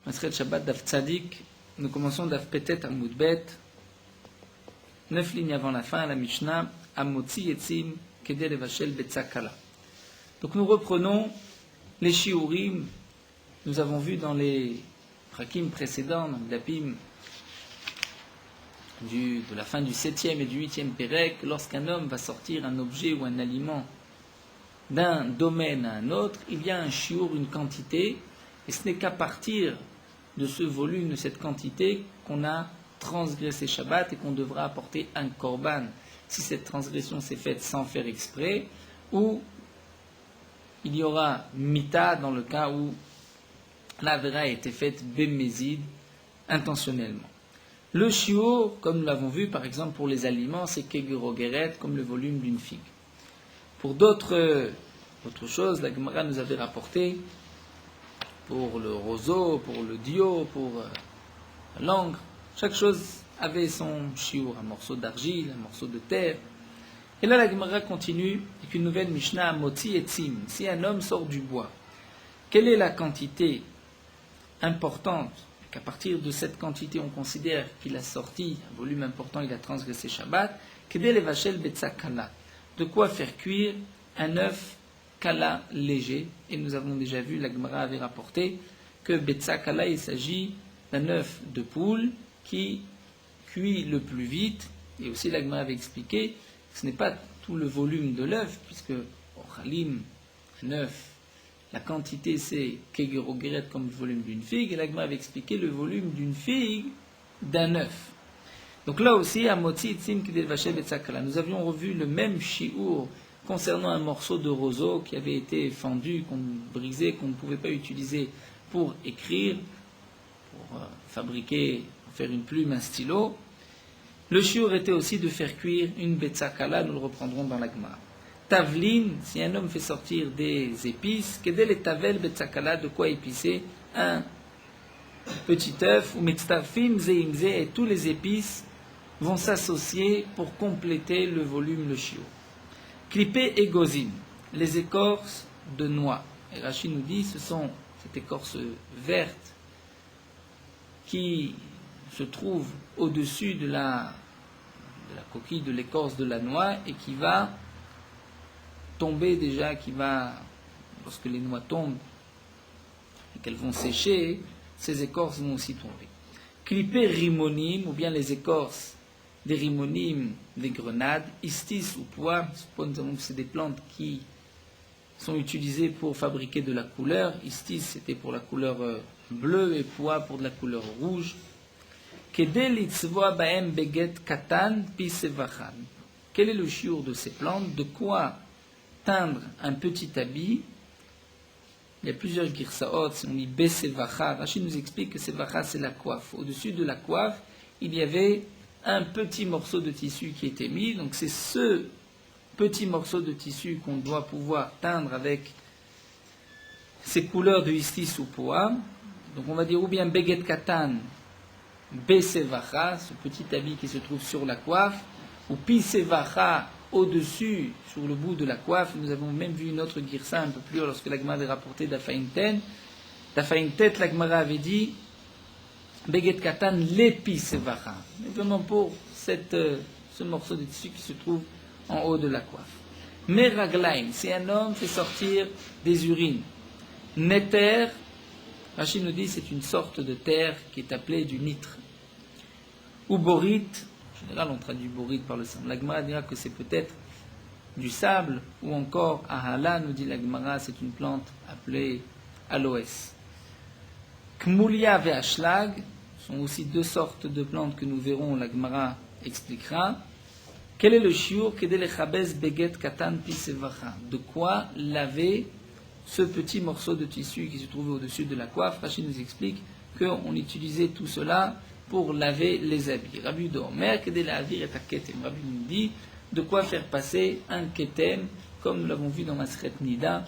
Masret Shabbat Daf Tzadik, nous commençons Daf Petet Amoud Bet, 9 lignes avant la fin, la Mishnah, Amotzi Yetzim Kedei Levashel Betza Kala. Donc nous reprenons les shiurim. Nous avons vu dans les prakim précédents, donc d'Apim, de la fin du 7e et du 8e Pérec, lorsqu'un homme va sortir un objet ou un aliment d'un domaine à un autre, il y a un shiur, une quantité, et ce n'est qu'à partir de ce volume, de cette quantité, qu'on a transgressé Shabbat et qu'on devra apporter un korban, si cette transgression s'est faite sans faire exprès, ou il y aura mita dans le cas où la vera a été faite bémézid, intentionnellement. Le shiur, comme nous l'avons vu par exemple pour les aliments, c'est kegerogeret, comme le volume d'une figue. Pour d'autres choses, la Gemara nous avait rapporté, pour le roseau, pour le dio, pour l'encre, chaque chose avait son shiur, un morceau d'argile, un morceau de terre. Et là la Gemara continue avec une nouvelle Mishnah, Motzi Etzim. Si un homme sort du bois, quelle est la quantité importante, qu'à partir de cette quantité on considère qu'il a sorti un volume important, il a transgressé Shabbat, Kedei Levashel Betza Kala, de quoi faire cuire un œuf kala léger. Et nous avons déjà vu, la Gemara avait rapporté que Betza Kala, il s'agit d'un œuf de poule qui cuit le plus vite. Et aussi la Gemara avait expliqué que ce n'est pas tout le volume de l'œuf, puisque Ochalim, un œuf, la quantité c'est kegerogeret comme le volume d'une figue, et la Gemara avait expliqué le volume d'une figue d'un œuf. Donc là aussi, à Motzi Etzim Kedei Levashel Betza Kala, nous avions revu le même shiur concernant un morceau de roseau qui avait été fendu, qu'on brisait, qu'on ne pouvait pas utiliser pour écrire, pour fabriquer, pour faire une plume, un stylo. Le shiur était aussi de faire cuire une Betza Kala, nous le reprendrons dans la Gemara. Tavlin, si un homme fait sortir des épices, Kedei Letavel Betza Kala, de quoi épicer un petit œuf, ou Metztafim Zeimze, et tous les épices vont s'associer pour compléter le volume, le shiur. Clippé et gozim, les écorces de noix. Et Rashi nous dit, ce sont cette écorce verte qui se trouve au-dessus de la coquille de l'écorce de la noix et qui va tomber déjà, lorsque les noix tombent et qu'elles vont sécher, ces écorces vont aussi tomber. Clippé rimonim, ou bien les écorces des rimonim, des grenades, istis ou pois, supposons que c'est des plantes qui sont utilisées pour fabriquer de la couleur. Istis c'était pour la couleur bleue et pois pour de la couleur rouge. Kedei litzvoa baem beget katan pi sevachan. Quel est le shiur de ces plantes? De quoi teindre un petit habit? Il y a plusieurs girsaot, si on dit besevacha. Rachid nous explique que sevacha c'est la coiffe. Au-dessus de la coiffe, il y avait un petit morceau de tissu qui était mis, donc c'est ce petit morceau de tissu qu'on doit pouvoir teindre avec ces couleurs de istis ou poa. Donc on va dire ou bien beget katan besevacha, ce petit habit qui se trouve sur la coiffe, ou pisevacha au-dessus, sur le bout de la coiffe. Nous avons même vu une autre girsa un peu plus haut lorsque la Gemara avait rapporté d'Afainten. D'Afaintet, la Gemara avait dit Beget Katan l'épi sevacha. Vraiment pour ce morceau de tissu qui se trouve en haut de la coiffe. Meraglaim, si un homme fait sortir des urines. Neter, Rachid nous dit c'est une sorte de terre qui est appelée du nitre. Ou borit, en général on traduit borit par le sable. La Gemara dira que c'est peut-être du sable, ou encore ahala, nous dit la Gemara, c'est une plante appelée aloès. Kmulia ve ashlag sont aussi deux sortes de plantes que nous verrons, la Gemara expliquera. Quel est le shiur? Kedei lechabez beget katan pi sevacha. De quoi laver ce petit morceau de tissu qui se trouvait au-dessus de la coiffe? Rachid nous explique qu'on utilisait tout cela pour laver les habits. Rabbi d'Omer, Kedei lehavir et ketem. Rabbi nous dit de quoi faire passer un ketem, comme nous l'avons vu dans Masret Nida,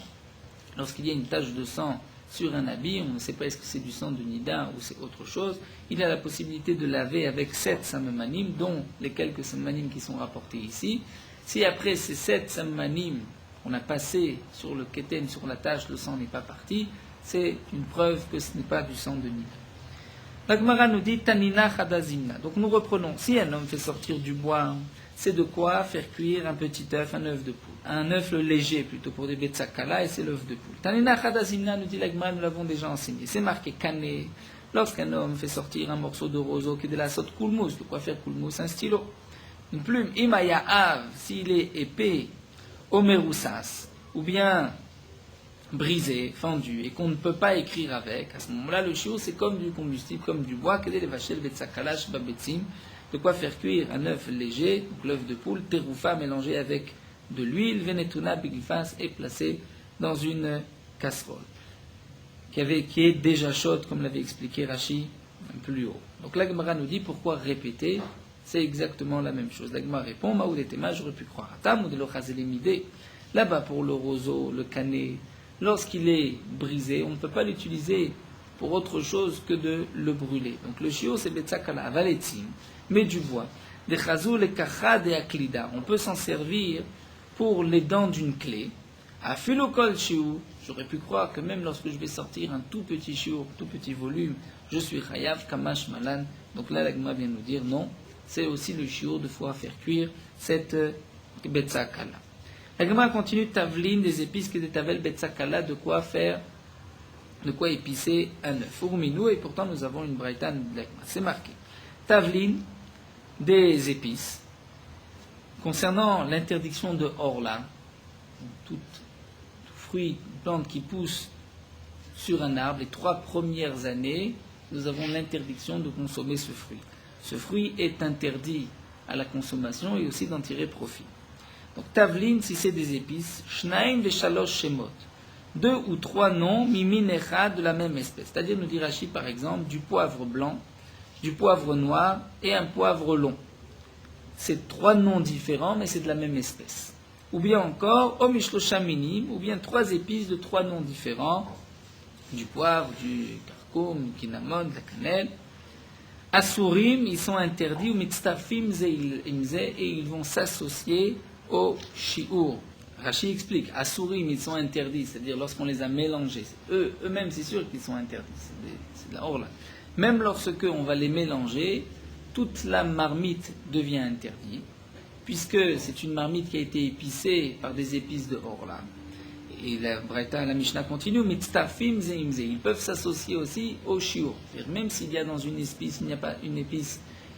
lorsqu'il y a une tache de sang sur un habit, on ne sait pas est-ce que c'est du sang de Nida ou c'est autre chose, il a la possibilité de laver avec 7 sammanim, dont les quelques sammanim qui sont rapportés ici. Si après ces 7 sammanim, on a passé sur le keten, sur la tache, le sang n'est pas parti, c'est une preuve que ce n'est pas du sang de Nida. La Gemara nous dit Tanina Chadazimna. Donc nous reprenons. Si un homme fait sortir du bois, c'est de quoi faire cuire un petit œuf, un œuf de poule. Un œuf léger plutôt pour des betsakala, et c'est l'œuf de poule. Tanina Chadazimna, nous dit la Gemara, nous l'avons déjà enseigné. C'est marqué Kané. Lorsqu'un homme fait sortir un morceau de roseau qui est de la saute koulmous, de quoi faire koulmous, un stylo, une plume, Imaya Av, s'il est épais, Omeroussas, ou bien brisé, fendu, et qu'on ne peut pas écrire avec, à ce moment-là, le chiot, c'est comme du combustible, comme du bois, que des vachel betsakalash babetzim, de quoi faire cuire un œuf léger, donc l'œuf de poule, teroufa mélangé avec de l'huile, venetuna bigifas, et placé dans une casserole, qui est déjà chaude, comme l'avait expliqué Rashi un peu plus haut. Donc la Gemara nous dit pourquoi répéter, c'est exactement la même chose. La Gemara répond, Maoudetema, j'aurais pu croire. Tam ou de l'ochazelemide, là-bas pour le roseau, le canet, lorsqu'il est brisé, on ne peut pas l'utiliser pour autre chose que de le brûler. Donc le chiot, c'est betsakala, avaletzim, mais du bois. Des chazou, les kachad et aklida. On peut s'en servir pour les dents d'une clé. À filokol chiou, j'aurais pu croire que même lorsque je vais sortir un tout petit chiot, tout petit volume, je suis chayav kamash malan. Donc là, l'agma vient nous dire non, c'est aussi le chiot de pouvoir faire cuire cette betsakala. La Gemara continue tavlin des épices que des tavel betsakala, de quoi épicer un œuf. Urminou, et pourtant nous avons une braïta de la Gemara. C'est marqué. Tavlin des épices. Concernant l'interdiction de orla, tout fruit, plante qui pousse sur un arbre, les 3 premières années, nous avons l'interdiction de consommer ce fruit. Ce fruit est interdit à la consommation et aussi d'en tirer profit. Donc, tavlin, si c'est des épices, shnaim veshalosh shemot, 2 ou 3 noms, mimin echad, de la même espèce. C'est-à-dire, nous dit Rashi, par exemple, du poivre blanc, du poivre noir et un poivre long. C'est 3 noms différents, mais c'est de la même espèce. Ou bien encore, omishlosham minim, ou bien 3 épices de 3 noms différents, du poivre, du karkoum, du kinamon, de la cannelle. Asurim, ils sont interdits, ou mitztafim imze, et ils vont s'associer au shi'ur. Rashi explique, Asurim, ils sont interdits, c'est-à-dire lorsqu'on les a mélangés. Eux-mêmes, c'est sûr qu'ils sont interdits, c'est de la orla. Même lorsque on va les mélanger, toute la marmite devient interdite, puisque c'est une marmite qui a été épicée par des épices de orla. Et la Braïta, la Mishnah continue, mitztafim zeimze, ils peuvent s'associer aussi au shiur. Même s'il y a dans une épice,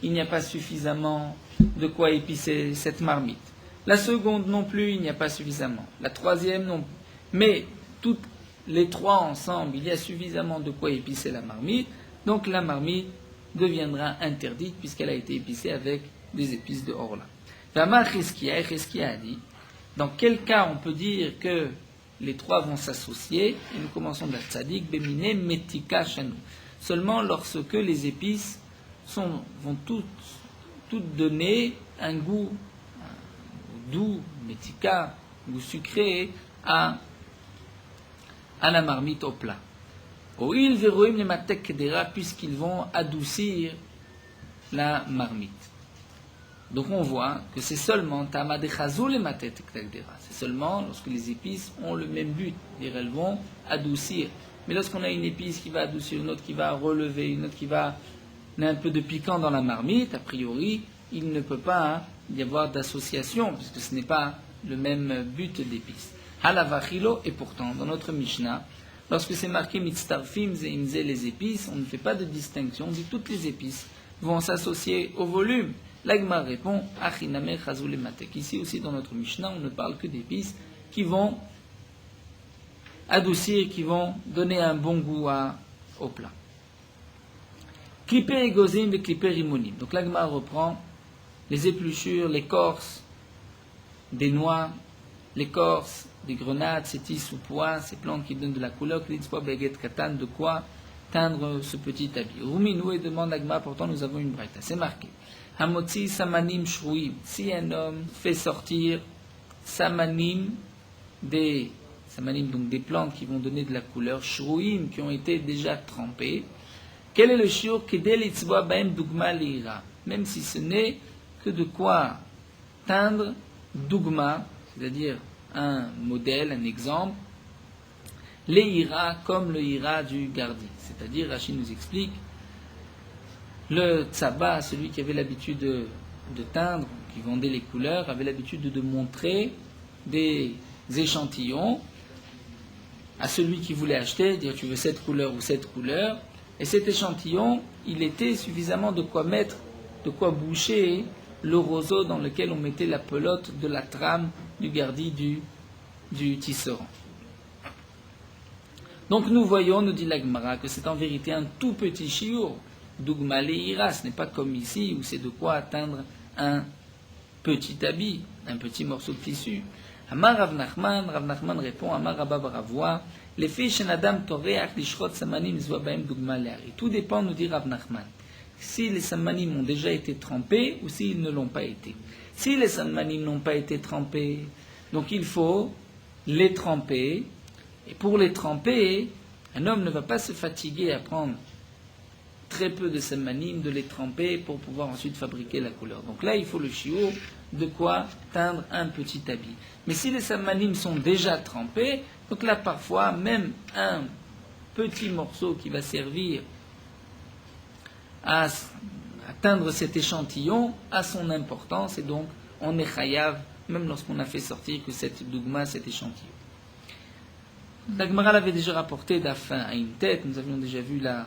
il n'y a pas suffisamment de quoi épicer cette marmite. La seconde non plus, il n'y a pas suffisamment. La troisième non plus. Mais toutes les 3 ensemble, il y a suffisamment de quoi épicer la marmite. Donc la marmite deviendra interdite puisqu'elle a été épicée avec des épices de orla. Vamar Cheskia a dit, dans quel cas on peut dire que les 3 vont s'associer, et nous commençons de la tzadik, bemine metika chanou. Seulement lorsque les épices vont toutes donner un goût doux, metika, goût sucré à la marmite au plat. Oil veroim le matek kedera, puisqu'ils vont adoucir la marmite. Donc on voit que c'est seulement tamadechazou le matek kedera. C'est seulement lorsque les épices ont le même but, c'est-à-dire elles vont adoucir. Mais lorsqu'on a une épice qui va adoucir, une autre qui va relever, une autre qui va mettre un peu de piquant dans la marmite, a priori, il ne peut pas y avoir d'association, puisque ce n'est pas le même but d'épices. Halavachilo, et pourtant, dans notre Mishnah, lorsque c'est marqué mitztarfim zeimze les épices, on ne fait pas de distinction, on dit toutes les épices vont s'associer au volume. L'Agma répond, achiname chazou le matek. Ici aussi dans notre Mishnah, on ne parle que d'épices qui vont adoucir, qui vont donner un bon goût au plat. Kliper egozim et kliper rimonim. Donc l'Agma reprend les épluchures, l'écorce des noix, l'écorce des grenades, ces tissus ou pois, ces plantes qui donnent de la couleur, de quoi teindre ce petit habit. Ruminou, et demande l'Agma, pourtant nous avons une braïta, c'est marqué. Hamotzi samanim shruim, si un homme fait sortir samanim, donc des plantes qui vont donner de la couleur, shruim, qui ont été déjà trempées, quel est le shiur kedel itzboa baem dugma leira, même si ce n'est que de quoi teindre dugma, c'est-à-dire un modèle, un exemple, les ira comme le ira du gardi. C'est-à-dire, Rachid nous explique, Le tsaba, celui qui avait l'habitude de teindre, qui vendait les couleurs, avait l'habitude de montrer des échantillons à celui qui voulait acheter, dire tu veux cette couleur ou cette couleur, et cet échantillon, il était suffisamment de quoi mettre, de quoi boucher le roseau dans lequel on mettait la pelote de la trame du gardi du tisserand. Donc nous voyons, nous dit l'Agmara, que c'est en vérité un tout petit chiour, Dougma Leira, ce n'est pas comme ici où c'est de quoi atteindre un petit habit, un petit morceau de tissu. Amar Rav Nachman répond, Amar Rabba Baravoua, les filles chez Nadam Toreach Lishrot Samanim Zwabaim Dougma Leari. Tout dépend, nous dit Rav Nachman, si les Samanim ont déjà été trempés ou s'ils ne l'ont pas été. Si les Samanim n'ont pas été trempés, donc il faut les tremper. Et pour les tremper, un homme ne va pas se fatiguer à prendre très peu de samanim, de les tremper pour pouvoir ensuite fabriquer la couleur. Donc là, il faut le chiour de quoi teindre un petit habit. Mais si les samanim sont déjà trempés, donc là, parfois, même un petit morceau qui va servir à teindre cet échantillon a son importance, et donc on est chayav, même lorsqu'on a fait sortir que cette dougma, cet échantillon. La Gemara l'avait déjà rapporté d'afin à une tête, nous avions déjà vu la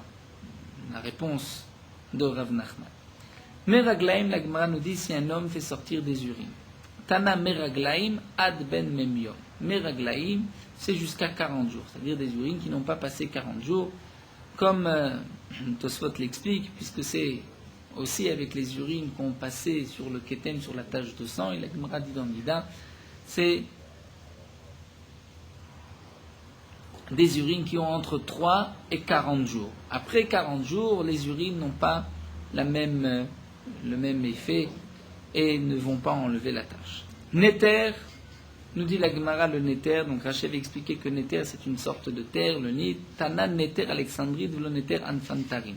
réponse de Rav Nachman. Meraglaim, la Gemara nous dit si un homme fait sortir des urines. Tana meraglaim ad ben memyom. Meraglaim, c'est jusqu'à 40 jours, c'est-à-dire des urines qui n'ont pas passé 40 jours, comme Tosfot l'explique, puisque c'est aussi avec les urines qu'on passait sur le ketem, sur la tache de sang, et la Gemara dit dans Nida, c'est des urines qui ont entre 3 et 40 jours. Après 40 jours, les urines n'ont pas le même effet et ne vont pas enlever la tache. Néter, nous dit la Gemara le Néter, donc Rachel avait expliqué que Néter c'est une sorte de terre, le nid, Tanan Néter Alexandrie, de le Néter Anfantarim.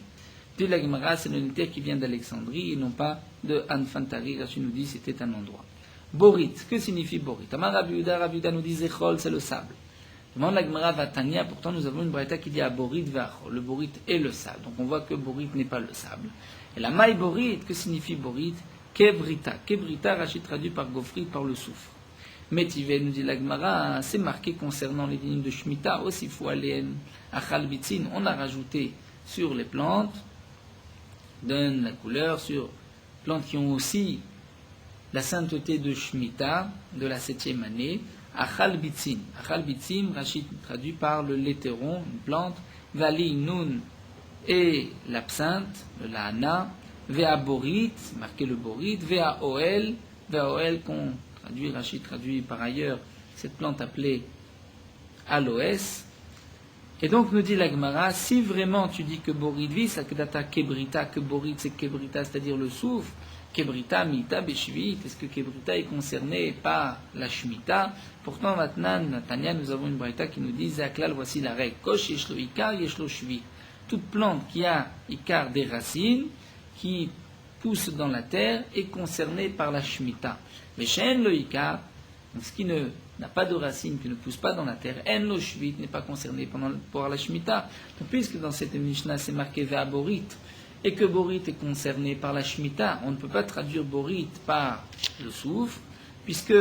Dit la Gemara, c'est le Néter qui vient d'Alexandrie et non pas de Anfantari. Rachel nous dit c'était un endroit. Borit, que signifie Borit? Amar Rabiuda nous dit Zechol, c'est le sable. Demande la Gemara Vatania, pourtant nous avons une braïta qui dit à Borit Vachol. Le Borit est le sable. Donc on voit que Borit n'est pas le sable. Et la maï Borit, que signifie Borit? Kebrita. Kebrita, Rachid traduit par Gofrit, par le soufre. Métivé, nous dit la Gemara, c'est marqué concernant les dynimes de Shemitah, aussi Foualen, Achal Bitzin, on a rajouté sur les plantes, donne la couleur, sur plantes qui ont aussi la sainteté de Shemitah, de la 7e année, Achal Bitzin. Achal Bitzin, Rachid traduit par le létéron, une plante, Vali Nun et l'absinthe, le Lahana, Vea Borit, marqué le Borit, Vea Oel qu'on traduit, Rachid traduit par ailleurs cette plante appelée aloès. Et donc nous dit la Gemara, si vraiment tu dis que Borit vit, Sakdata Kebrita, que Borit c'est Kebrita, c'est-à-dire le soufre, Kebrita, Mita, Beshvit, est-ce que Kebrita est concerné par la Shemitah? Pourtant, maintenant, Natania, nous avons une braïta qui nous dit, Zaklal, voici la règle, Kosh, Yeshlo Ikar, Yeshlo Shvi. Toute plante qui a Ikar des racines, qui pousse dans la terre, est concernée par la Shemitah. Mais chez En lo Ikar, ce qui n'a pas de racines, qui ne pousse pas dans la terre, En lo Shvit n'est pas concerné par la Shemitah. Donc, puisque dans cette Mishnah, c'est marqué Vea Borit, et que Borit est concerné par la Shemitah, on ne peut pas traduire Borit par le soufre, puisque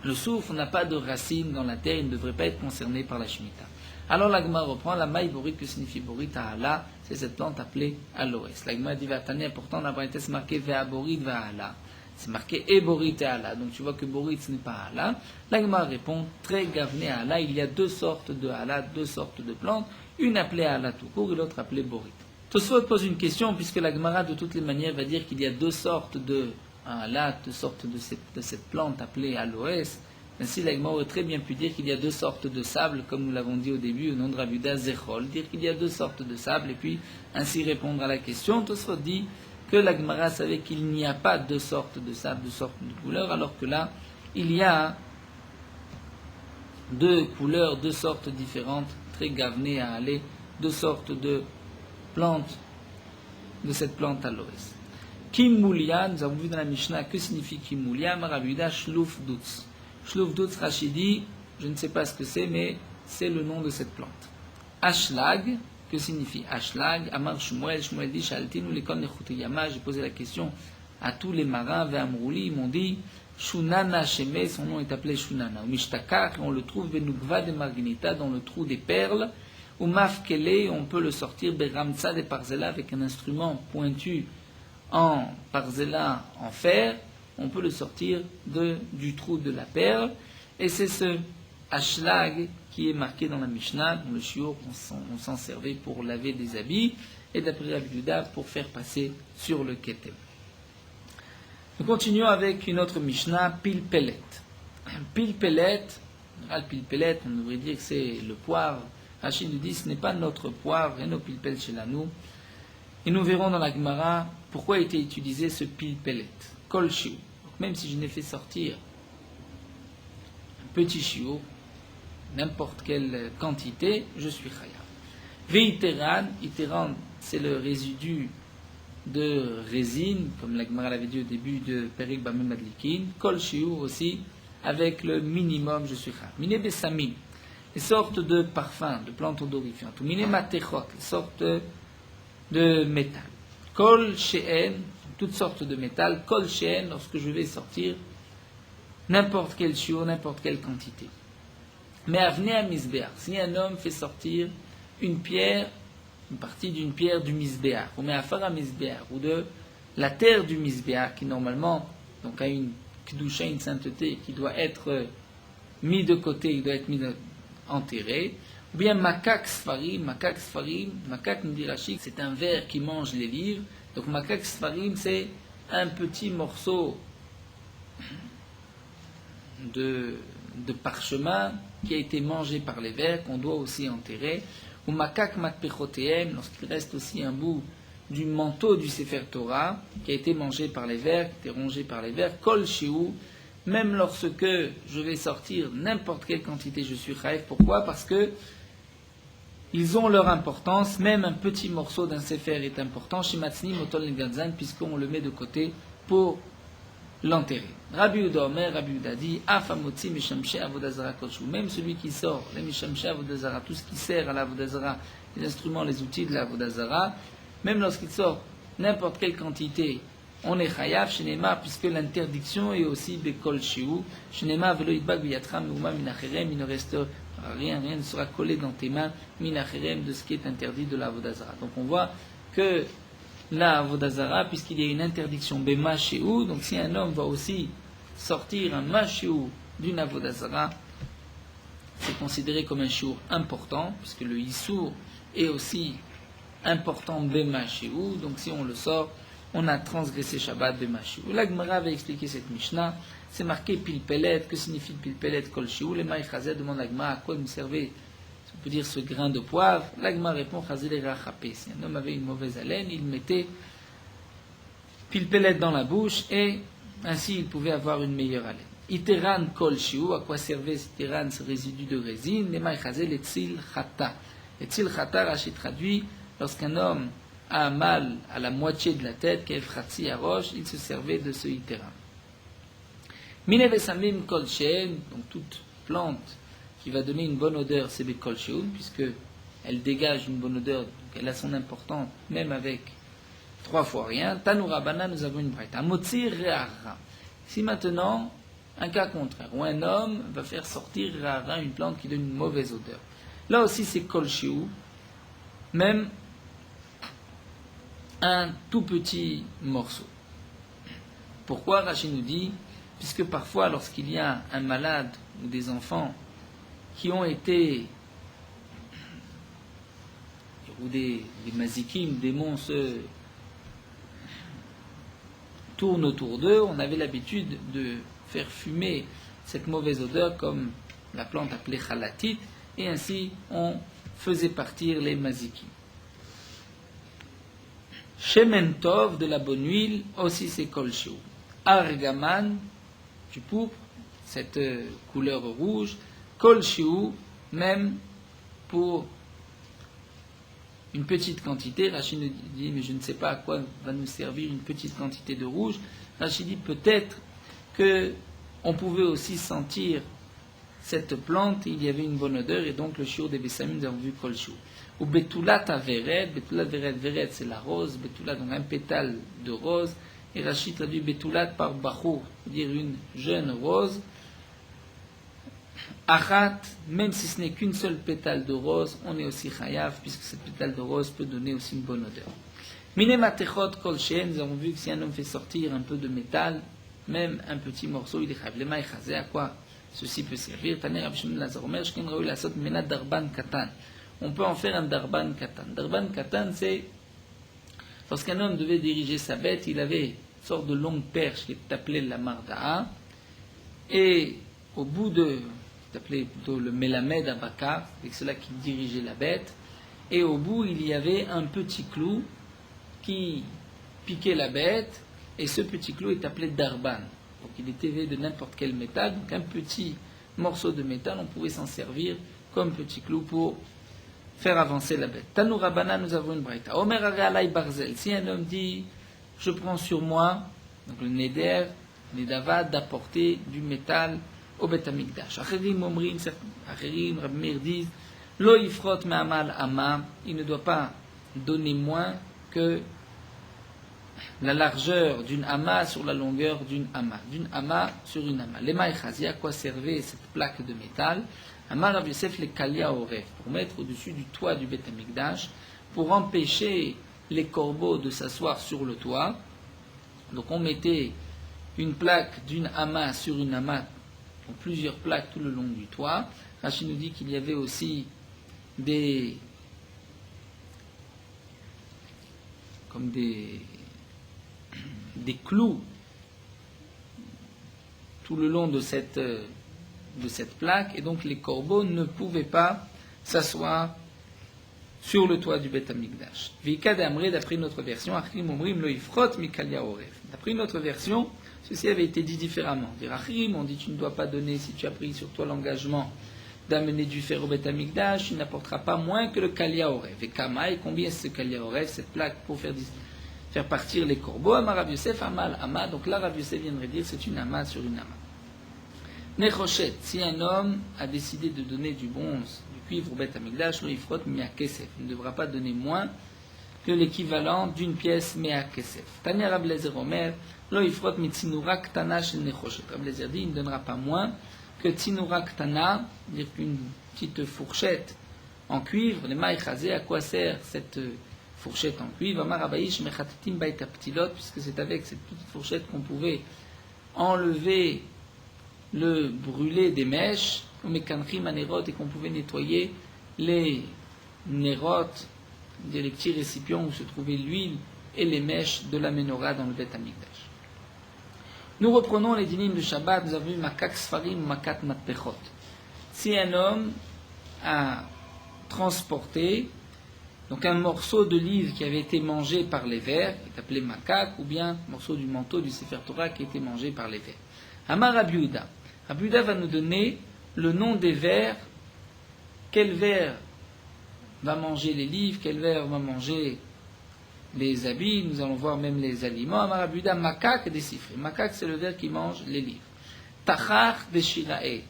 le soufre n'a pas de racines dans la terre, il ne devrait pas être concerné par la Shemitah. Alors la Gemara reprend la maï Borit, que signifie Borit à Allah, c'est cette plante appelée aloès. La Gemara dit Vatania, pourtant la braïta c'est marqué Vea Borit Vea Allah. C'est marqué et Borit et Allah. Donc tu vois que Borit ce n'est pas Allah. La Gemara répond très gavné à Allah, il y a deux sortes de Allah, deux sortes de plantes, une appelée Allah tout court et l'autre appelée Borit. Tosfot pose une question, puisque la Gemara, de toutes les manières, va dire qu'il y a deux sortes de Allah, deux sortes de cette plante appelée aloès. Ainsi, la Gemara aurait très bien pu dire qu'il y a deux sortes de sable, comme nous l'avons dit au début, au nom de Ravuda Zechol, dire qu'il y a deux sortes de sable, et puis ainsi répondre à la question. Tosfot dit que la Gemara savait qu'il n'y a pas deux sortes de sable, deux sortes de couleurs, alors que là, il y a deux couleurs, deux sortes différentes, très gavenées à aller, deux sortes de plante, de cette plante aloès. Kimoulia, nous avons vu dans la Mishnah que signifie Kimoulia, Marabuda Shlouf Dutz. Shlouf Dutz, Rachidi, je ne sais pas ce que c'est, mais c'est le nom de cette plante. Ashlag, Que signifie Ashlag? Amar Shmuel, Shmuel dit Shaltinu lekol nechutiyama. J'ai posé la question à tous les marins, Ve'amrouli, ils m'ont dit Shunana Sheme, son nom est appelé Shunana. Ou Mishtakar, on le trouve Benugva de Marginita, dans le trou des perles. Ou Mafkele, on peut le sortir Beramtsa de Parzela, avec un instrument pointu en Parzela, en fer. On peut le sortir du trou de la perle. Et c'est ce Ashlag qui est marqué dans la Mishnah, dans le shiur, on s'en servait pour laver des habits, et d'après Rabbi Yehuda, pour faire passer sur le ketem. Nous continuons avec une autre Mishnah, Pilpelet. Pilpelet, on devrait dire que c'est le poivre. Rachid nous dit, ce n'est pas notre poivre, et nos pilpel chez nous. Et nous verrons dans la Gemara pourquoi a été utilisé ce pilpelet, kol shiur. Même si je n'ai fait sortir un petit shiur, n'importe quelle quantité, je suis chayav. Veiteran, iteran, c'est le résidu de résine, comme la Gemara l'avait dit au début de Perik Bamim Madlikin, kol shiur aussi, avec le minimum, je suis chayav. Mine besamim, les sortes de parfums, de plantes odorifiantes, ou mine matechot, les sortes de métal. Kol sheen, toutes sortes de métal, kol sheen, lorsque je vais sortir n'importe quel shiur, n'importe quelle quantité. Mais avenez à Misbéar, si un homme fait sortir une pierre, une partie d'une pierre du Misbéar, ou met à faire à Misbéar, ou de la terre du Misbéar, qui normalement donc a une kedusha, une sainteté, qui doit être mis de côté, qui doit être enterré, ou bien makak sfarim, makak nous dit Rachid, c'est un ver qui mange les livres, donc makak sfarim c'est un petit morceau de parchemin qui a été mangé par les vers, qu'on doit aussi enterrer, ou makak matpechoteem, lorsqu'il reste aussi un bout du manteau du Sefer Torah, qui a été mangé par les vers, qui a été rongé par les vers, kol shiu, même lorsque je vais sortir n'importe quelle quantité, je suis chayav. Pourquoi? Parce que ils ont leur importance, même un petit morceau d'un Sefer est important, shimatznim otol negadzan, puisqu'on le met de côté pour l'enterrer. Rabbi Yehuda Omer, Rabbi Yehuda dit, Afamotzi mishamshe avodazara kodshu, même celui qui sort, les mishamshe avodazara, tout ce qui sert à l'avodazara, les instruments, les outils de l'avodazara, même lorsqu'il sort n'importe quelle quantité, on est chayav, shenema, puisque l'interdiction est aussi bekol shiu, shenema velo yidbak biyatra meuma minacherem, il ne reste rien ne sera collé dans tes mains, minacherem, de ce qui est interdit de l'avodazara. Donc on voit que la avodazara, puisqu'il y a une interdiction bema shiu, donc si un homme va aussi sortir un mashiu d'une avodazara, c'est considéré comme un shiur important, puisque le issour est aussi important bema shiu, donc si on le sort, on a transgressé Shabbat bema shiu. La Gemara avait expliqué cette Mishnah, c'est marqué pilpelet, que signifie pilpelet kol shiu, les maïchazet demandent à la Gemara à quoi nous servait, on peut dire ce grain de poivre. La Gemara répond chazé rachapé, si un homme avait une mauvaise haleine, il mettait pilpelet dans la bouche et ainsi il pouvait avoir une meilleure haleine. Iteran kol shiu, à quoi servait cet iteran, ce résidu de résine, les maïchazet les tzil chata. Et tzil chata, Rachid traduit, lorsqu'un homme a mal à la moitié de la tête, qu'Efratzi à roche, il se servait de ce iteran. Mine vesamim kol sheen, donc toute plante qui va donner une bonne odeur, c'est bekol sheun, puisque elle dégage une bonne odeur, donc elle a son importance, même avec 3 fois rien. Tanourabana, nous avons une braïta. Motzi re'ara. Si maintenant, un cas contraire, où un homme va faire sortir re'ara, une plante qui donne une mauvaise odeur. Là aussi, c'est kol sheun, même un tout petit morceau. Pourquoi? Rachid nous dit, puisque parfois, lorsqu'il y a un malade ou des enfants qui ont été, ou des mazikim, des démons se tournent autour d'eux, on avait l'habitude de faire fumer cette mauvaise odeur comme la plante appelée chalatit, et ainsi on faisait partir les mazikim. Shemen tov, de la bonne huile, aussi c'est kol shiu. Argaman, du pourpre, cette couleur rouge, kol shiu, même pour une petite quantité. Rachid nous dit, mais je ne sais pas à quoi va nous servir une petite quantité de rouge. Rachid dit peut-être que on pouvait aussi sentir cette plante, il y avait une bonne odeur, et donc le shiur des Bessamim, nous avons vu Kol Shiur. Ou Betulat Averet, Veret c'est la rose, Betulat donc un pétale de rose, et Rachid traduit Betulat par Bachour, c'est-à-dire une jeune rose. Achat, même si ce n'est qu'une seule pétale de rose, on est aussi chayav, puisque cette pétale de rose peut donner aussi une bonne odeur. Mine matechot kol shen, nous avons vu que si un homme fait sortir un peu de métal, même un petit morceau, il est chayav. Lema echazé, à quoi ceci peut servir? Taner Rabbi Shimon Lazar Omer, shken raoui lasot menat darban katan. On peut en faire un darban katan. Darban katan, c'est lorsqu'un homme devait diriger sa bête, il avait une sorte de longue perche qui est appelée la marda'a, et au bout de appelé plutôt le Melamed Abaka, avec cela qui dirigeait la bête, et au bout il y avait un petit clou qui piquait la bête, et ce petit clou est appelé Darban. Donc il était fait de n'importe quel métal, donc un petit morceau de métal, on pouvait s'en servir comme petit clou pour faire avancer la bête. Tanou Rabana, nous avons une braïta. Omer Arealai Barzel, si un homme dit, je prends sur moi, donc le Neder, Nedava, d'apporter du métal au Bet Amikdash. Acherim Omrim, Acherim, Rabbi Meir disent, Lo Yifrot Me'amal Ama, il ne doit pas donner moins que la largeur d'une ama sur la longueur d'une ama sur une ama. Lema Echazi, à quoi servait cette plaque de métal? Amar Rav Yosef le Kalia Oref, pour mettre au-dessus du toit du Bet Amikdash, pour empêcher les corbeaux de s'asseoir sur le toit. Donc on mettait une plaque d'une ama sur une ama, donc plusieurs plaques tout le long du toit. Rachid nous dit qu'il y avait aussi des clous tout le long de cette plaque, et donc les corbeaux ne pouvaient pas s'asseoir sur le toit du Bet Amikdash. D'après notre version, d'après notre version, ceci avait été dit différemment. On dit tu ne dois pas donner, si tu as pris sur toi l'engagement d'amener du fer au Bet Amikdash, tu n'apporteras pas moins que le Kalia Orev. Et Kamaï, combien c'est ce Kalia Orev, cette plaque pour faire partir les corbeaux? Amar Rav Yosef, Amal, Ama. Donc là, Rav Yosef viendrait dire c'est une ama sur une ama. Nechoshet, si un homme a décidé de donner du bronze, du cuivre au Bet Amikdash, lo yifrot mea kesef. Il ne devra pas donner moins que l'équivalent d'une pièce mea kesef. Tania Rab Lezer Omer, lo yifrot mitzinura ktana shel nechoshet. Rab Lezer dit, il ne donnera pas moins que tzinura ktana, c'est-à-dire qu'une petite fourchette en cuivre. Les maïchazé, à quoi sert cette fourchette en cuivre? Amar Abayish mechatitim baita ptilot, puisque c'est avec cette petite fourchette qu'on pouvait enlever le brûler des mèches, et qu'on pouvait nettoyer les nérotes, les petits récipients où se trouvait l'huile et les mèches de la menorah dans le Bet Amikdash. Nous reprenons les dynimes de Shabbat. Nous avons vu makak sfarim, makat matpechot. Si un homme a transporté donc un morceau de livre qui avait été mangé par les vers, qui est appelé makak, ou bien un morceau du manteau du Sefer Torah qui a été mangé par les vers. Amar Rabbi Yehuda. Rabbi Yehuda va nous donner le nom des vers. Quel vers va manger les livres? Quel vers va manger les habits? Nous allons voir même les aliments. Amar Rabbi Yehuda, makak des cifres. Makak, c'est le ver qui mange les livres. Tachar des shirae,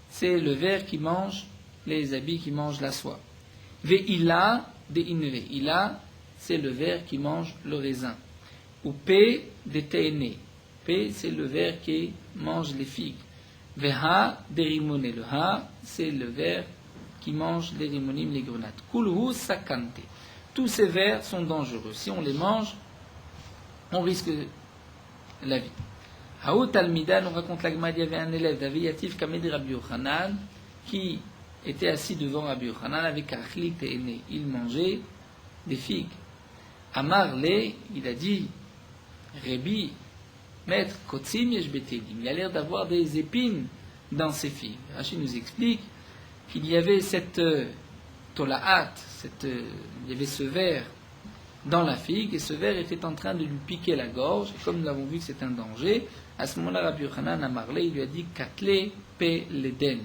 c'est le ver qui mange les habits, qui mange la soie. Ve'ila des inve. Ila, c'est le ver qui mange le raisin. Ou pe des teene. Pe, c'est le ver qui mange les figues. Veha des rimone. Le ha, c'est le ver qui mange les rimonim, les grenades. Kulhu sakante. Tous ces vers sont dangereux. Si on les mange, on risque la vie. Haout al-Mida, nous raconte l'Agma, il y avait un élève d'Aviyatif Kamed Rabbi Yochanan qui était assis devant Rabbi Yochanan avec Achli Teene. Il mangeait des figues. Amar le, il a dit, Rébi, maître, Kotsim Yeshbetelim, il a l'air d'avoir des épines dans ses figues. Rachid nous explique qu'il y avait cette tolaat, il y avait ce ver dans la figue, et ce ver était en train de lui piquer la gorge, et comme nous l'avons vu que c'est un danger, à ce moment-là, Rabbi Yochanan a marlé, il lui a dit Katle pe l'Eden.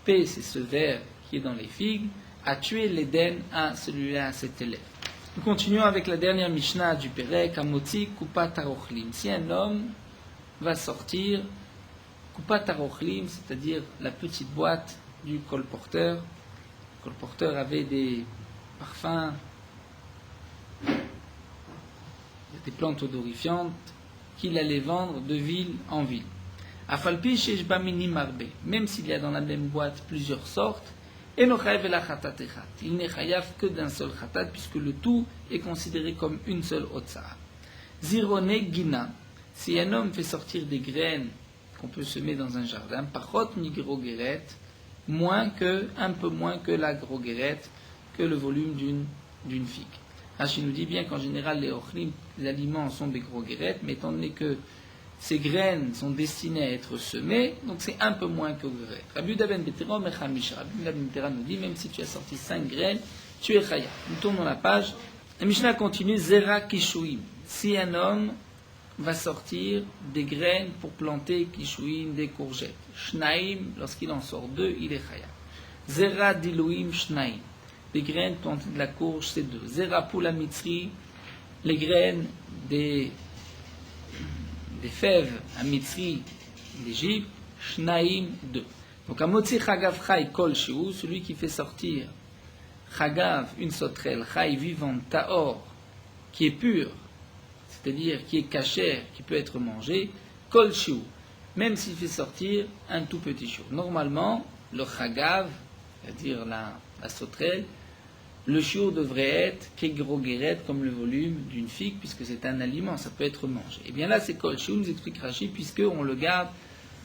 Pe, c'est ce ver qui est dans les figues, a tué l'Eden à celui-là, à cet élève. Nous continuons avec la dernière Mishnah du Perek, Amotzi Kupat Arochlim. Si un homme va sortir Kupat harochlim, c'est-à-dire la petite boîte du colporteur. Le colporteur avait des parfums, des plantes odorifiantes qu'il allait vendre de ville en ville. Afalpi sheshba minim arbe, même s'il y a dans la même boîte plusieurs sortes, eno chayav ela chatat echat. Il n'est chayav que d'un seul chatat, puisque le tout est considéré comme une seule otsa'a. Zirone gina, si un homme fait sortir des graines qu'on peut semer dans un jardin, pachot migrogeret, un peu moins que la grogeret, que le volume d'une figue. Rashi nous dit bien qu'en général les ochlim, les aliments sont des grogeret, mais étant donné que ces graines sont destinées à être semées, donc c'est un peu moins que grogeret. Rabbi Yehuda ben Betera mechamisha. Rabbi Yehuda ben Betera nous dit, même si tu as sorti 5 graines, tu es chayav. Nous tournons la page. La Mishnah continue, zera kishuim. Si un homme va sortir des graines pour planter kishuim, des courgettes. Shnaim, lorsqu'il en sort 2, il est chayav. Zera diluim shnaim. Les graines plantées de la courge, c'est 2. Zera pula mitzri, les graines des fèves à mitzri d'Égypte, shnaim 2. Donc à motzi chagav chai kol shiu, celui qui fait sortir chagav, une sauterelle, chai vivante, taor, qui est pure, c'est-à-dire qui est cachère, qui peut être mangé, kol shiu, même s'il fait sortir un tout petit shiu. Normalement, le chagav, c'est-à-dire la sauterelle, le shiur devrait être kegrogeret, comme le volume d'une figue, puisque c'est un aliment, ça peut être mangé. Et bien là, c'est kol shiur, nous explique Rashi, puisqu'on le garde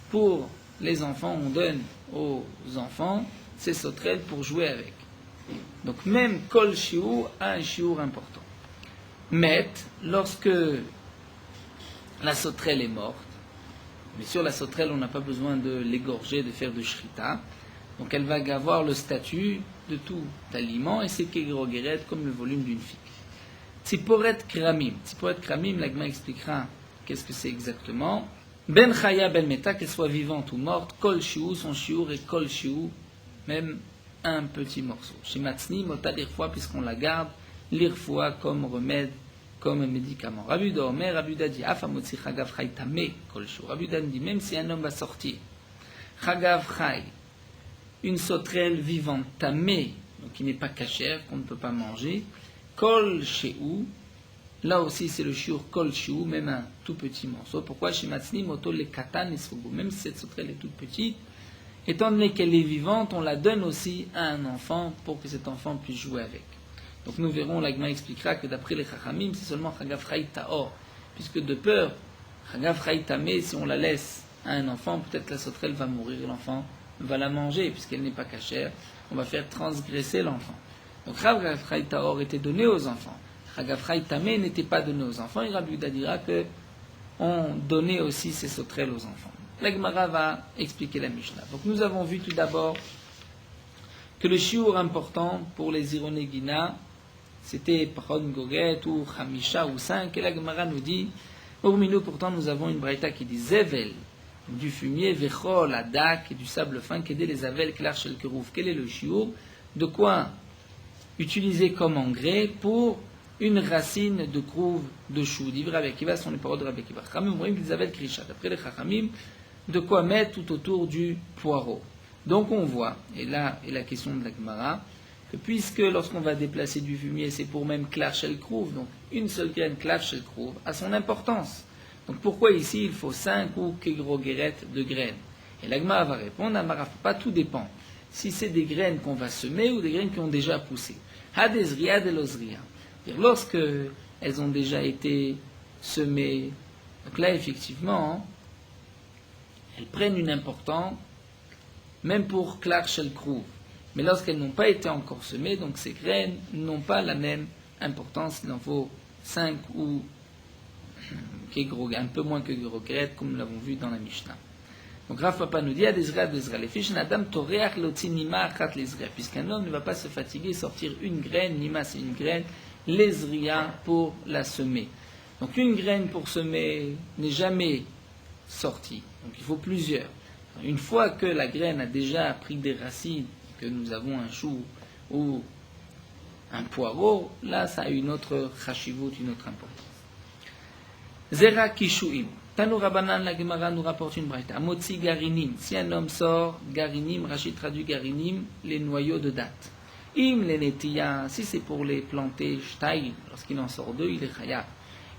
pour les enfants, on donne aux enfants ces sauterelles pour jouer avec. Donc même kol shiur a un shiur important. Mais lorsque la sauterelle est morte, mais sur la sauterelle, on n'a pas besoin de l'égorger, de faire de shrita, donc elle va avoir le statut de tout aliment, et c'est kegrogeret comme le volume d'une figue. Tziporet kramim. Tziporet kramim, l'agma expliquera qu'est-ce que c'est exactement. Ben chaya ben meta, qu'elle soit vivante ou morte, kol shiu, son shiur, et kol shiu, même un petit morceau. Chez Matzni, mota l'irfoua, puisqu'on la garde, l'irfoua comme remède, comme médicament. Rabbi Yehuda Omer, Rabbi Yehuda dit, afamotzi chagav chai tameh kol shiu. Rabbi Yehuda dit, même si un homme va sortir, chagav chai, une sauterelle vivante tamée, donc qui n'est pas cachère, qu'on ne peut pas manger, kol she'u, là aussi c'est le shiur kol she'u, même un tout petit morceau. Pourquoi chez Matzni, moto le katan esrugu, même si cette sauterelle est toute petite, étant donné qu'elle est vivante, on la donne aussi à un enfant pour que cet enfant puisse jouer avec. Donc nous verrons, l'agma expliquera que d'après les chachamim, c'est seulement chagav chai taor, puisque de peur, chagav chai tamé, si on la laisse à un enfant, peut-être la sauterelle va mourir, l'enfant va la manger, puisqu'elle n'est pas cachère, on va faire transgresser l'enfant. Donc chagav chai taor était donné aux enfants, chagav chai tamé n'était pas donné aux enfants, et Rabbi Yehuda dira que on donnait aussi ces sauterelles aux enfants. La Gemara va expliquer la Mishnah. Donc nous avons vu tout d'abord que le shiur important pour les Ironegina, c'était Pachon Goget ou Chamisha ou 5, et la Gemara nous dit, parmi nous pourtant nous avons une braïta qui dit Zevel, du fumier, Vechol, Adak, et du sable fin, qu'aider les Avel, Klar Shel Kerouf. Quel est le shiur? De quoi utiliser comme engrais pour une racine de crouve de chou. D'Ivra Rabbi Akiva sont les paroles de Rabbi Akiva. Chachamim Morim qu'ils avaient Krisha. D'après les Chachamim, de quoi mettre tout autour du poireau. Donc on voit, et là est la question de la Gemara, que puisque lorsqu'on va déplacer du fumier, c'est pour même Klar Shel Krouv, donc une seule graine Klar Shel Krouv a son importance. Donc pourquoi ici il faut 5 ou Kegrogeret de graines? Et la Gemara va répondre, Amara, pas tout dépend. Si c'est des graines qu'on va semer ou des graines qui ont déjà poussé. Hadezria delozria. Lorsque elles ont déjà été semées, donc là effectivement, elles prennent une importance, même pour Klar Shel Krouv. Mais lorsqu'elles n'ont pas été encore semées, donc ces graines n'ont pas la même importance. Il en faut 5 ou un peu moins que Grogret, comme nous l'avons vu dans la Mishnah. Donc Rav Papa nous dit, puisqu'un homme ne va pas se fatiguer, sortir une graine, nima c'est une graine, l'ezria pour la semer. Donc une graine pour semer n'est jamais sortie. Donc il faut plusieurs. Une fois que la graine a déjà pris des racines, que nous avons un chou ou un poireau, là ça a une autre chashivut, une autre importance. Zera kishuim. Tano Rabbanan, la Gemara nous rapporte une braïta. Amotzi garinim. Si un homme sort, garinim, Rachid traduit garinim, les noyaux de date. Im les netiya, si c'est pour les planter, shtaïm, lorsqu'il en sort deux, il est chaya.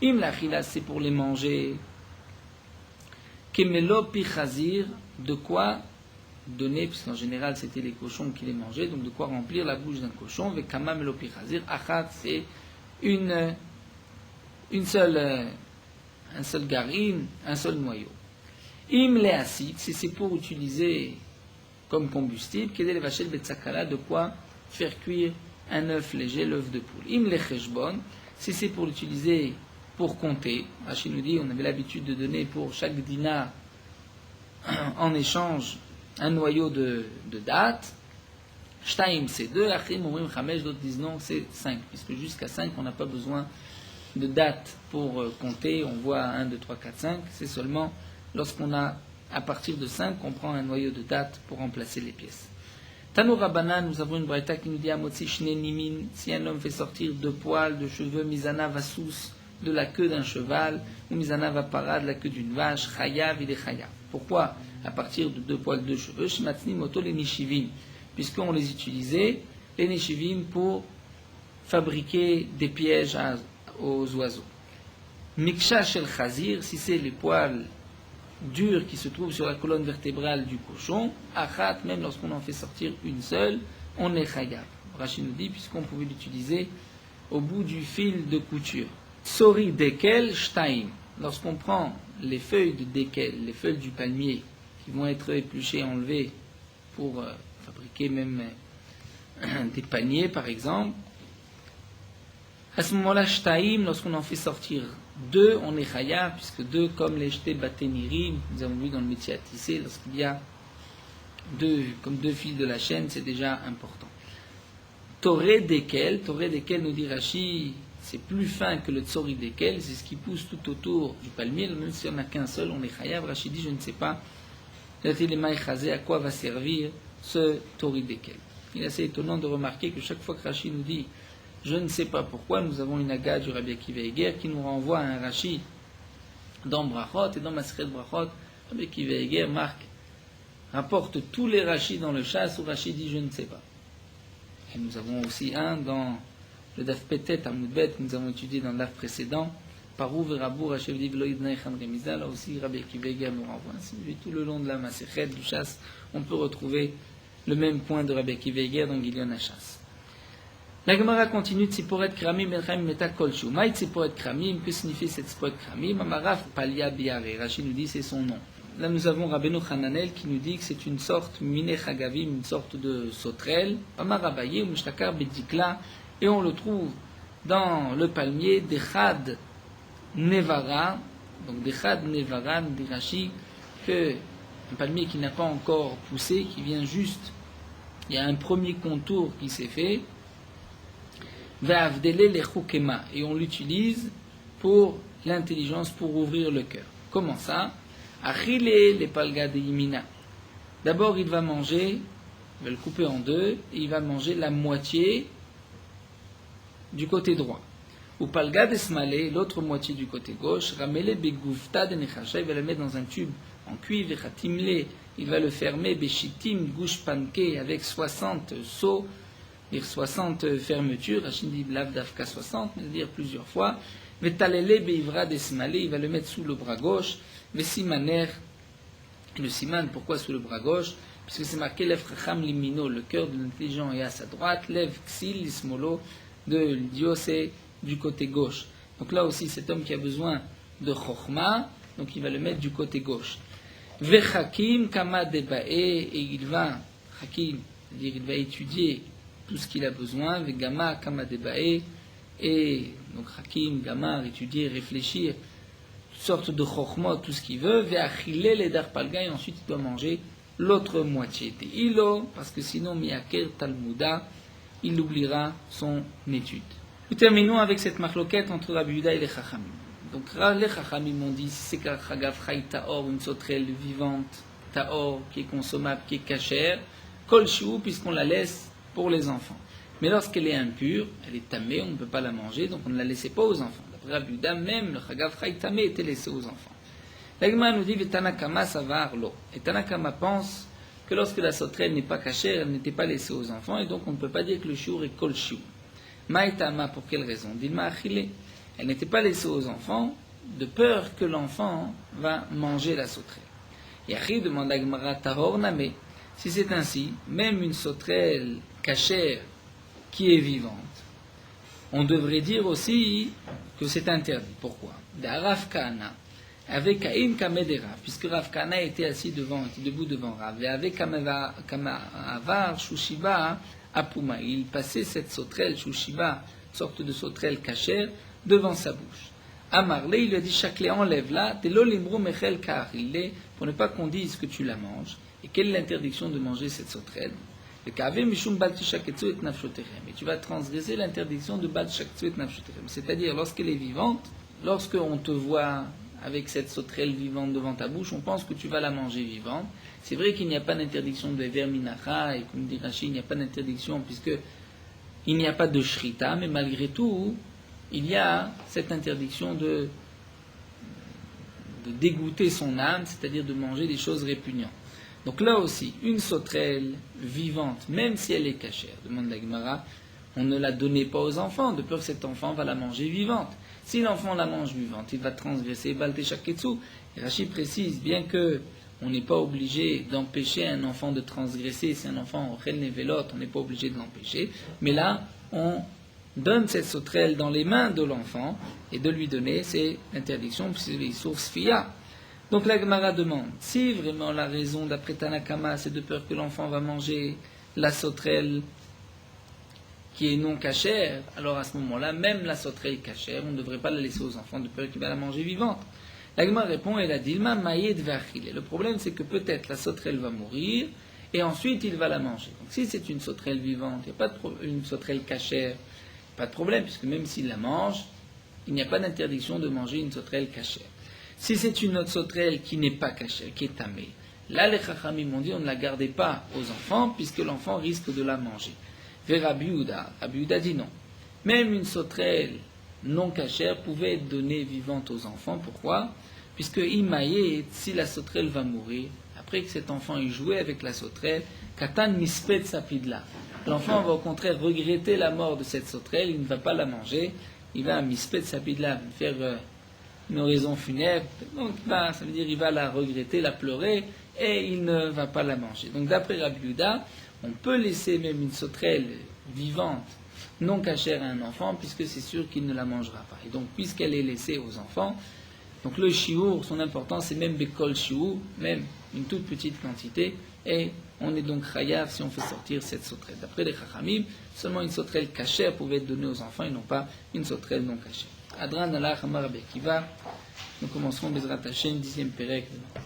Im la chilas, c'est pour les manger. Kemelo pi chazir, de quoi donner, puisqu'en général c'était les cochons qui les mangeaient, donc de quoi remplir la bouche d'un cochon. Vekama melo pi chazir, achat, c'est un seul garine, un seul noyau. Im le acide, si c'est pour utiliser comme combustible, kedel vachel betsakala, de quoi faire cuire un œuf léger, l'œuf de poule. Im le cheshbon, si c'est pour l'utiliser pour compter. Rachid nous dit, on avait l'habitude de donner pour chaque dinar en échange un noyau de date. Shtaim c'est 2, Achim, Omrim, Chamesh, d'autres disent non, c'est 5, puisque jusqu'à 5, on n'a pas besoin de date pour compter. On voit 1, 2, 3, 4, 5. C'est seulement lorsqu'on a, à partir de 5, qu'on prend un noyau de date pour remplacer les pièces. Tano Rabbanan, nous avons une braïta qui nous dit Amotzi shne nimin, si un homme fait sortir 2 poils de cheveux, misana vasous, de la queue d'un cheval, ou misana vapara, de la queue d'une vache, chayav, il est chayav. Pourquoi à partir de 2 poils de cheveux? Shmatznim moto les nishivim, puisqu'on les utilisait, les nishivim, pour fabriquer des pièges aux oiseaux. Miksha shel chazir, si c'est les poils durs qui se trouvent sur la colonne vertébrale du cochon, achat, même lorsqu'on en fait sortir une seule, on est chayav. Rachid nous dit, puisqu'on pouvait l'utiliser au bout du fil de couture. Tsori dekel shtaim, lorsqu'on prend les feuilles de dekel, les feuilles du palmier, qui vont être épluchées, enlevées pour fabriquer même des paniers par exemple, à ce moment-là, shtaim, lorsqu'on en fait sortir 2, on est chayav, puisque 2, comme les jetés baténirim, nous avons vu dans le métier à tisser, lorsqu'il y a 2 fils de la chaîne, c'est déjà important. Toré dekel nous dit Rashi, c'est plus fin que le tsori dekel, c'est ce qui pousse tout autour du palmier, même si on n'a qu'un seul, on est chayav. Rashi dit, je ne sais pas, à quoi va servir ce tori dekel. Il est assez étonnant de remarquer que chaque fois que Rashi nous dit, je ne sais pas pourquoi, nous avons une aga du Rabbi Akiva Eger qui nous renvoie à un Rashi dans Brachot, et dans Masechet Brachot, Rabbi Akiva Eger rapporte tous les Rashis dans le chasse où Rashi dit je ne sais pas. Et nous avons aussi un dans le Daf Petet à Moudbet, que nous avons étudié dans le Daf précédent, Parou Verabou Rashi dit V'loïd Naïchan Remiza, là aussi Rabbi Akiva Eger nous renvoie. Ainsi, tout le long de la Masechet du chasse, on peut retrouver le même point de Rabbi Akiva Eger dans Gilion HaShas. La Gemara continue, Tziporet Kramim, Benchaim Meta Kolshu. Maï Tziporet Kramim, que signifie cette Tziporet Kramim? Amaraf Palia Biare. Rachid nous dit c'est son nom. Là nous avons Rabbeinu Hananel qui nous dit que c'est une sorte, Mine Chagavim, une sorte de sauterelle. Amarabaye ou Mishtakar Bedikla. Et on le trouve dans le palmier d'Echad Nevara. Donc d'Echad Nevara, nous dit Rachid, que un palmier qui n'a pas encore poussé, qui vient juste, il y a un premier contour qui s'est fait. Et on l'utilise pour l'intelligence, pour ouvrir le cœur. Comment ça? D'abord, il va manger, il va le couper en 2, et il va manger la moitié du côté droit. Ou palga desmale, l'autre moitié du côté gauche, ramele begufta de nechacha, il va le mettre dans un tube en cuivre, il va le fermer, beshitim gush panke, avec 60 seaux, 60 fermetures, Rachid dit l'avdafka 60, c'est-à-dire plusieurs fois. Vetalele beivra desmale, il va le mettre sous le bras gauche. Vesimaner, le siman, pourquoi sous le bras gauche? Puisque c'est marqué lev chacham limino, le cœur de l'intelligent est à sa droite, lev ksil lismolo, de l'idiot c'est du côté gauche. Donc là aussi, cet homme qui a besoin de chokhma, donc il va le mettre du côté gauche. Vechakim kama debae, et il va, hakim, c'est-à-dire il va étudier tout ce qu'il a besoin, Vegama, Kama Debae, et donc Hakim, Gamar, étudier, réfléchir, toutes sortes de chokhmot, tout ce qu'il veut, Veachile les darpalga, et ensuite il doit manger l'autre moitié. Ilo, parce que sinon, Miaker Talmuda, il oubliera son étude. Nous terminons avec cette marloquette entre Rabbi Yehuda et les Chachamim. Donc les Chachamim ont dit, si c'est Chagav Chai Taor, une sauterelle vivante, Taor, qui est consommable, qui est cachère, Kol Shiu, puisqu'on la laisse pour les enfants. Mais lorsqu'elle est impure, elle est tamée, on ne peut pas la manger, donc on ne la laissait pas aux enfants. D'après Rabbi Yehuda, même le Chagav Chai tamé était laissé aux enfants. L'Agma nous dit Tanakama savar lo. Et Tanakama pense que lorsque la sauterelle n'est pas cachée, elle n'était pas laissée aux enfants, et donc on ne peut pas dire que le shiur est kol shiur. Maïtama, pour quelle raison? Dilma achile. Elle n'était pas laissée aux enfants, de peur que l'enfant va manger la sauterelle. Yachi demande à Gemara Tahor Name. Si c'est ainsi, même une sauterelle cachère qui est vivante, on devrait dire aussi que c'est interdit. Pourquoi? Rav Kahana, avec Kaim Kamedera, puisque Rav Kahana était assis devant, était debout devant Rav, et avec Kamavar Shushiba Apuma, il passait cette sauterelle Shushiba, sorte de sauterelle cachère, devant sa bouche. Amarle, il lui a dit, Chakle, enlève-la, pour ne pas qu'on dise que tu la manges. Et quelle est l'interdiction de manger cette sauterelle? Et tu vas transgresser l'interdiction de Bal Shaketsu et Nafshoterem. C'est-à-dire, lorsqu'elle est vivante, lorsqu'on te voit avec cette sauterelle vivante devant ta bouche, on pense que tu vas la manger vivante. C'est vrai qu'il n'y a pas d'interdiction de Verminacha, et comme dit Rashi, il n'y a pas d'interdiction puisque il n'y a pas de Shrita, mais malgré tout, il y a cette interdiction de dégoûter son âme, c'est-à-dire de manger des choses répugnantes. Donc là aussi, une sauterelle vivante, même si elle est cachère, demande la Gemara, on ne la donnait pas aux enfants, de peur que cet enfant va la manger vivante. Si l'enfant la mange vivante, il va transgresser Balte Shaketsu. Et Rashi précise, bien que on n'est pas obligé d'empêcher un enfant de transgresser, si un enfant Ochel Nevelot, on n'est pas obligé de l'empêcher, mais là, on donne cette sauterelle dans les mains de l'enfant, et de lui donner, c'est l'interdiction, puisque c'est les sources Fia. Donc la Gemara demande, si vraiment la raison d'après Tanakama, c'est de peur que l'enfant va manger la sauterelle qui est non cachère, alors à ce moment-là, même la sauterelle cachère, on ne devrait pas la laisser aux enfants de peur qu'il va la manger vivante. La Gemara répond, elle a dit, le problème c'est que peut-être la sauterelle va mourir, et ensuite il va la manger. Donc si c'est une sauterelle vivante, il n'y a pas une sauterelle cachère, pas de problème, puisque même s'il la mange, il n'y a pas d'interdiction de manger une sauterelle cachère. Si c'est une autre sauterelle qui n'est pas cachère, qui est tamée, là les Chachamim ont dit on ne la gardait pas aux enfants puisque l'enfant risque de la manger. Vers Rabbi Yehuda dit non. Même une sauterelle non cachère pouvait être donnée vivante aux enfants. Pourquoi? Puisque Imaïe, si la sauterelle va mourir, après que cet enfant ait joué avec la sauterelle, Katan Mispet Sapidla. L'enfant va au contraire regretter la mort de cette sauterelle, il ne va pas la manger, il va à Mispet Sapidla faire une oraison funèbre, donc ça veut dire qu'il va la regretter, la pleurer, et il ne va pas la manger. Donc d'après Rabbi Yehuda, on peut laisser même une sauterelle vivante, non cachère à un enfant, puisque c'est sûr qu'il ne la mangera pas. Et donc puisqu'elle est laissée aux enfants, donc le shiur, son importance, c'est même bekol shiur, même une toute petite quantité, et on est donc chayav si on fait sortir cette sauterelle. D'après les chachamim, seulement une sauterelle cachère pouvait être donnée aux enfants, et non pas une sauterelle non cachère. Adran Allah Hamar Bekiva. Nous commencerons Bezrat Hashem, 10e Pérec demain.